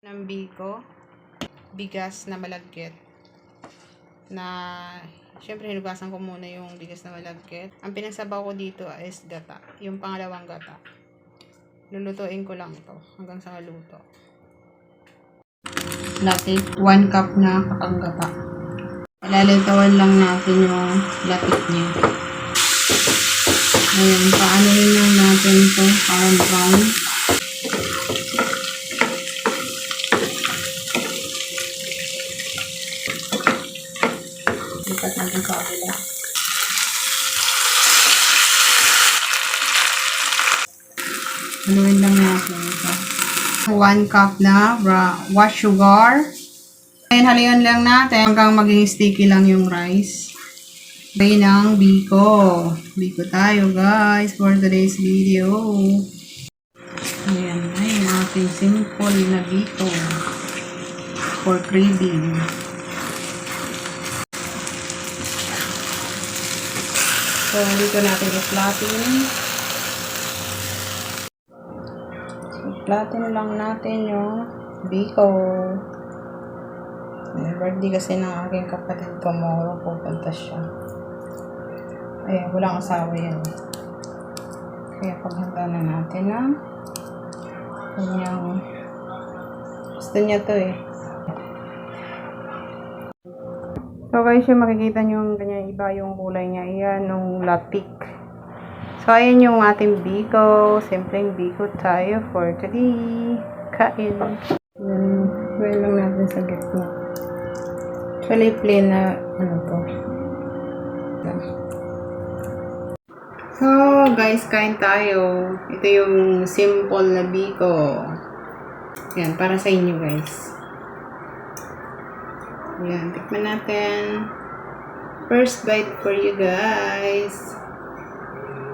Ng biko, bigas na malagkit na syempre hinugasan ko muna yung bigas na malagkit. Ang pinagsabaw ko dito is gata, yung pangalawang gata. Lulutuin ko lang ito hanggang sa maluto. Latik, 1 cup na kakang gata. Ilalitawan lang natin yung latik niya. Ayan, paanoin lang natin ito para brown. Lipat natin sa kabila. Haluin lang natin ito. 1 cup na white sugar. Ayan, haluin lang natin hanggang maging sticky lang yung rice. Bay ng biko. Biko tayo guys for today's video. Ayan na yung ating simple na biko for craving. So, dito natin i-flatten. I-flatten lang natin yung biko. Birthday kasi ng aking kapatid tomorrow. Pupunta siya. Ayan, walang asawa yan. Kaya paghanda na natin ng kanyang gusto niya to eh. So guys, yung makikita nyo yung ganyan iba yung kulay niya. Ayan, yung latik. So ayan yung ating biko. Simpleng biko tayo for today. Kain. Well lang natin sa gitna. Actually, plain na ano to. So guys, kain tayo. Ito yung simple na biko. Ayan, para sa inyo guys. Ayan, tikman natin. First bite for you guys.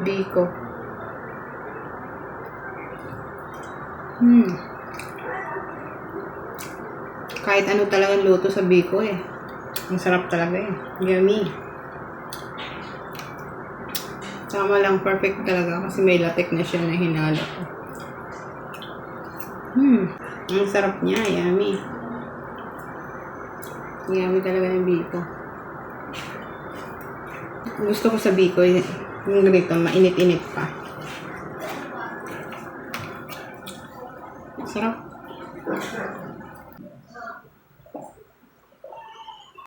Biko. Kahit ano talagang luto sa biko eh. Ang sarap talaga eh. Yummy. Tama lang, perfect talaga kasi may latik na siya na hinalo. Ang sarap niya, yummy. Yummy talaga ng biko. Gusto ko sa biko, yung ganito, mainit-init pa.